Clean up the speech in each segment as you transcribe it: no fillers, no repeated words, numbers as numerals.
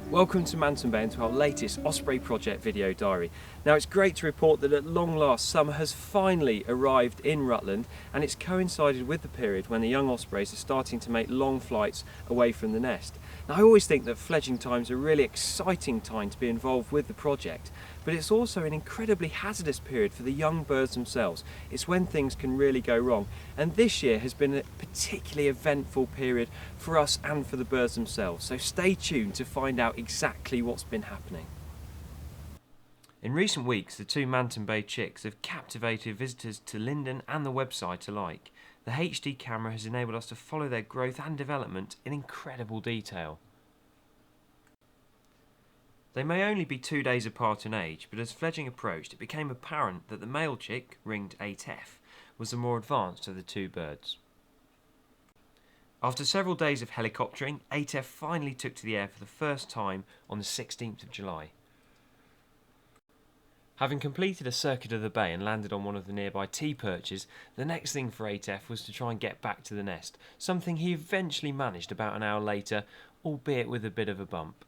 Welcome to Manton Bay and to our latest Osprey Project video diary. Now it's great to report that at long last summer has finally arrived in Rutland, and it's coincided with the period when the young ospreys are starting to make long flights away from the nest. Now I always think that fledging time is a really exciting time to be involved with the project, but it's also an incredibly hazardous period for the young birds themselves. It's when things can really go wrong, and this year has been a particularly eventful period for us and for the birds themselves, so stay tuned to find out exactly what's been happening. In recent weeks, the two Manton Bay chicks have captivated visitors to Linden and the website alike. The HD camera has enabled us to follow their growth and development in incredible detail. They may only be 2 days apart in age, but as fledging approached, it became apparent that the male chick, ringed 8F, was the more advanced of the two birds. After several days of helicoptering, 8F finally took to the air for the first time on the 16th of July. Having completed a circuit of the bay and landed on one of the nearby T-perches, the next thing for 8F was to try and get back to the nest, something he eventually managed about an hour later, albeit with a bit of a bump.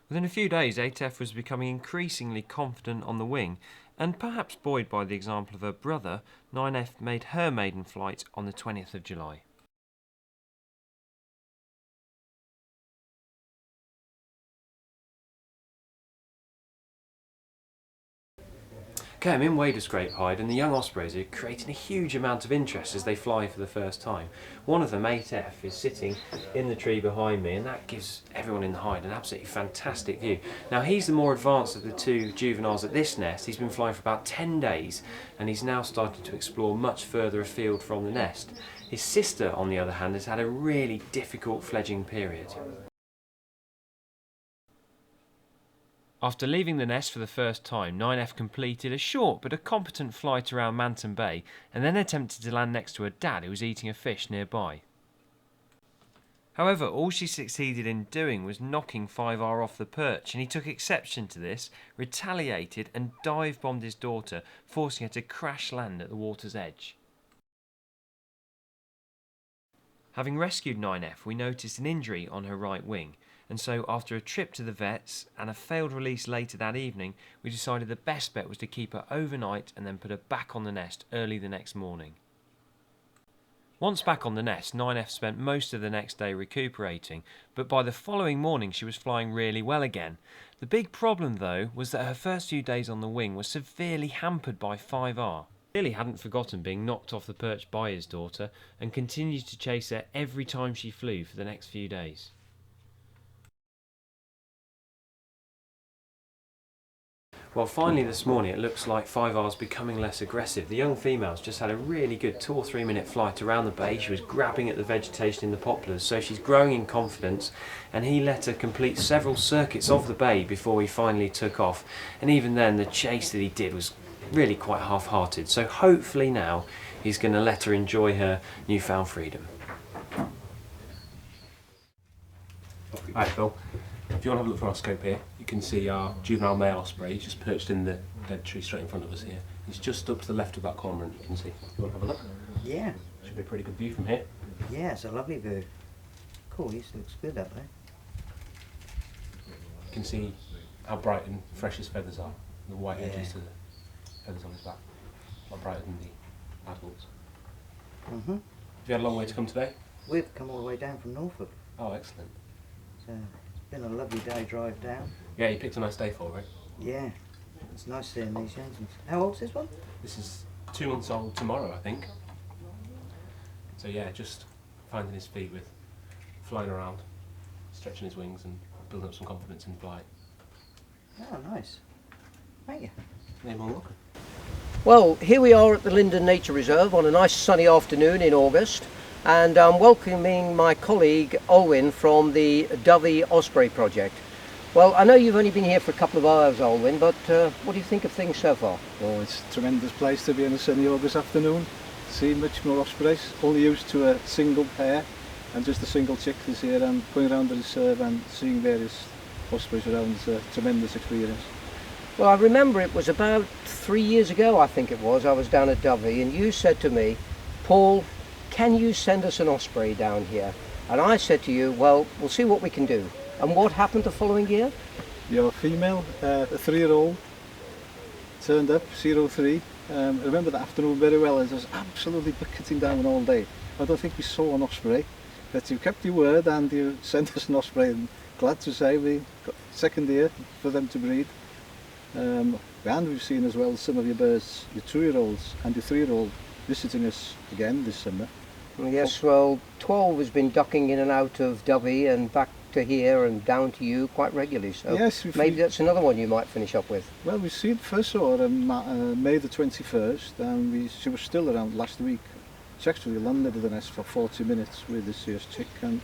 Within a few days, 8F was becoming increasingly confident on the wing, and perhaps buoyed by the example of her brother, 9F made her maiden flight on the 20th of July. Okay, I'm in Waders Grape Hide, and the young ospreys are creating a huge amount of interest as they fly for the first time. One of them, 8F, is sitting in the tree behind me, and that gives everyone in the hide an absolutely fantastic view. Now, he's the more advanced of the two juveniles at this nest. He's been flying for about 10 days, and he's now starting to explore much further afield from the nest. His sister, on the other hand, has had a really difficult fledging period. After leaving the nest for the first time, 9F completed a short but a competent flight around Manton Bay and then attempted to land next to her dad, who was eating a fish nearby. However, all she succeeded in doing was knocking 5R off the perch, and he took exception to this, retaliated and dive-bombed his daughter, forcing her to crash land at the water's edge. Having rescued 9F, we noticed an injury on her right wing, and so after a trip to the vets and a failed release later that evening, we decided the best bet was to keep her overnight and then put her back on the nest early the next morning. Once back on the nest, 9F spent most of the next day recuperating, but by the following morning she was flying really well again. The big problem though was that her first few days on the wing were severely hampered by 5R. Billy hadn't forgotten being knocked off the perch by his daughter and continued to chase her every time she flew for the next few days. Well, finally this morning it looks like 5R's becoming less aggressive. The young female's just had a really good 2 or 3 minute flight around the bay. She was grabbing at the vegetation in the poplars, so she's growing in confidence, and he let her complete several circuits of the bay before he finally took off, and even then the chase that he did was really quite half-hearted, so hopefully now he's going to let her enjoy her newfound freedom. Hi Phil, if you want to have a look from our scope here, you can see our juvenile male osprey. He's just perched in the dead tree straight in front of us here. He's just up to the left of that cormorant, you can see. You want to have a look? Yeah. Should be a pretty good view from here. Yeah, it's a lovely view. Cool, he looks good up there. You can see how bright and fresh his feathers are. The white edges to the feathers on his back. A lot brighter than the adults. Mm-hmm. Have you had a long way to come today? We've come all the way down from Norfolk. Oh, excellent. So it's been a lovely day drive down. Yeah, you picked a nice day for it. Yeah, it's nice seeing these young ones. How old's this one? This is 2 months old tomorrow, I think. So yeah, just finding his feet with flying around, stretching his wings and building up some confidence in flight. Oh, nice. Thank you. Name on look. Well, here we are at the Rutland Nature Reserve on a nice sunny afternoon in August, and I'm welcoming my colleague Olwyn from the Dyfi Osprey Project. Well, I know you've only been here for a couple of hours, Olwyn, but what do you think of things so far? Oh, it's a tremendous place to be on a sunny August afternoon. See much more ospreys, only used to a single pair and just a single chick this year, and going around the reserve and seeing various ospreys around is a tremendous experience. Well, I remember it was about 3 years ago, I think it was, I was down at Dyfi, and you said to me, Paul, can you send us an osprey down here? And I said to you, well, we'll see what we can do. And what happened the following year? Your female, a 3-year-old, turned up, 03. I remember that afternoon very well. It was absolutely bucketing down all day. I don't think we saw an osprey, but you kept your word and you sent us an osprey, and glad to say we got second year for them to breed. And we've seen as well some of your birds, your 2-year-olds and your 3-year-old, visiting us again this summer. Yes, well, 12 has been ducking in and out of Dyfi and back to here and down to you quite regularly, so yes, maybe that's another one you might finish up with. Well, we first saw her on May the 21st, and she was still around last week. She actually landed at the nest for 40 minutes with this year's chick, and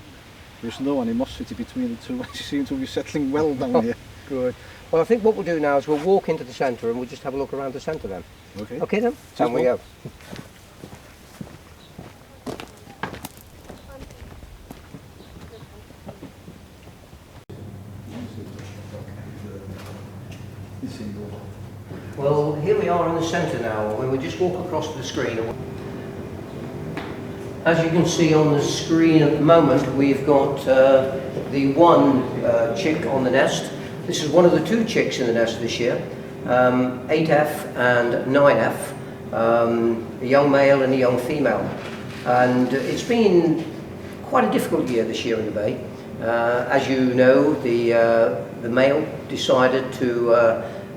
there's no animosity between the two. She seemed to be settling well down here. Good. Well, I think what we'll do now is we'll walk into the centre and we'll just have a look around the centre then. Okay. Okay then? Down we go. Well, here we are in the centre now. We will just walk across the screen. As you can see on the screen at the moment, we've got the one chick on the nest. This is one of the 2 chicks in the nest this year, 8F and 9F, a young male and a young female. And it's been quite a difficult year this year in the Bay. As you know, the male decided to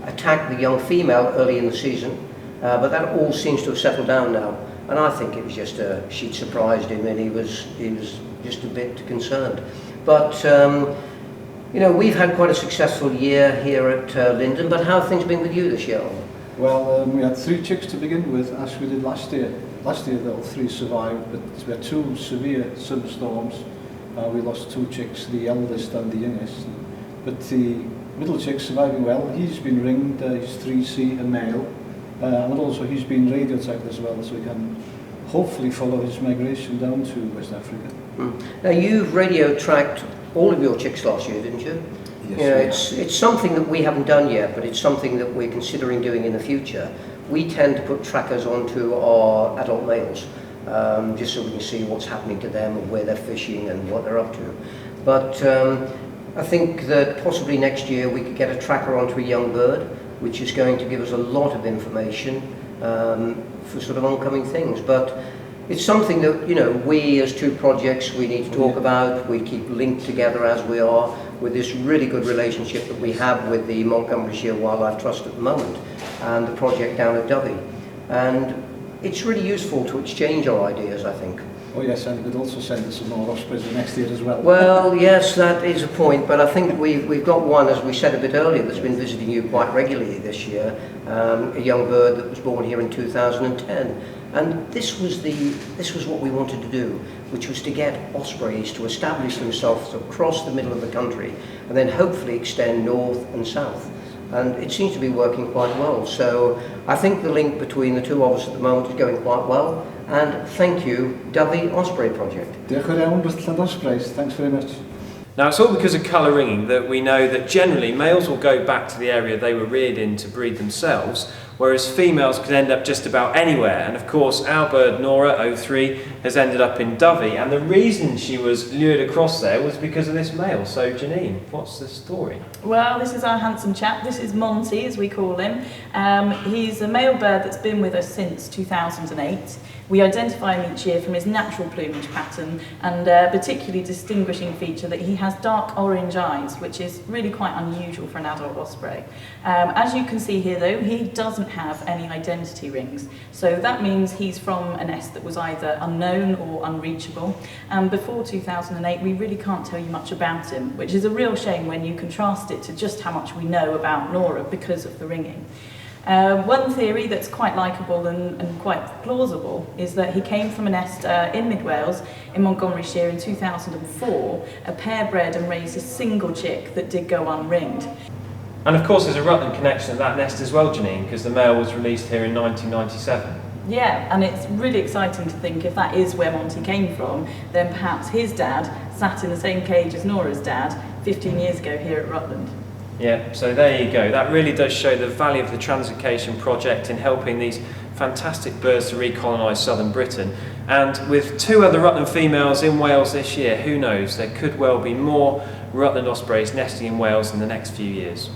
attack the young female early in the season, but that all seems to have settled down now. And I think it was just she'd surprised him, and he was just a bit concerned. But you know, we've had quite a successful year here at Linden. But how have things been with you this year? Well, we had 3 chicks to begin with, as we did last year. Last year, all 3 survived, but we had 2 severe thunderstorms. We lost 2 chicks, the eldest and the youngest. But the middle chick's surviving well. He's been ringed, he's 3C, a male. And also he's been radio tracked as well, so we can hopefully follow his migration down to West Africa. Now you've radio tracked all of your chicks last year, didn't you? Yes. You know, it's something that we haven't done yet, but it's something that we're considering doing in the future. We tend to put trackers onto our adult males, just so we can see what's happening to them and where they're fishing and what they're up to. But I think that possibly next year we could get a tracker onto a young bird, which is going to give us a lot of information for sort of oncoming things. But it's something that, you know, we as 2 projects, we need to talk about. We keep linked together as we are with this really good relationship that we have with the Montgomeryshire Wildlife Trust at the moment and the project down at Dyfi. And it's really useful to exchange our ideas, I think. Oh yes, and you could also send us some more ospreys next year as well. Well, yes, that is a point, but I think we've got one, as we said a bit earlier, that's been visiting you quite regularly this year, a young bird that was born here in 2010. And this was what we wanted to do, which was to get ospreys to establish themselves across the middle of the country and then hopefully extend north and south. And it seems to be working quite well. So I think the link between the 2 of us at the moment is going quite well. And thank you, Dyfi Osprey Project. Diolch yn fawr, Rutland Ospreys. Thanks very much. Now it's all because of colour ringing that we know that generally males will go back to the area they were reared in to breed themselves, whereas females could end up just about anywhere. And of course our bird Nora, 03, has ended up in Dyfi, and the reason she was lured across there was because of this male. So Janine, what's the story? Well, this is our handsome chap. This is Monty, as we call him. He's a male bird that's been with us since 2008. We identify him each year from his natural plumage pattern, and a particularly distinguishing feature that he has dark orange eyes, which is really quite unusual for an adult osprey. As you can see here though, he doesn't have any identity rings, so that means he's from a nest that was either unknown or unreachable, and before 2008 we really can't tell you much about him, which is a real shame when you contrast it to just how much we know about Nora because of the ringing. One theory that's quite likeable and quite plausible is that he came from a nest in Mid Wales in Montgomeryshire in 2004, a pair bred and raised a single chick that did go unringed. And of course there's a Rutland connection at that nest as well, Janine, because the male was released here in 1997. Yeah, and it's really exciting to think if that is where Monty came from, then perhaps his dad sat in the same cage as Nora's dad 15 years ago here at Rutland. Yeah, so there you go. That really does show the value of the translocation project in helping these fantastic birds to recolonise southern Britain. And with 2 other Rutland females in Wales this year, who knows, there could well be more Rutland ospreys nesting in Wales in the next few years.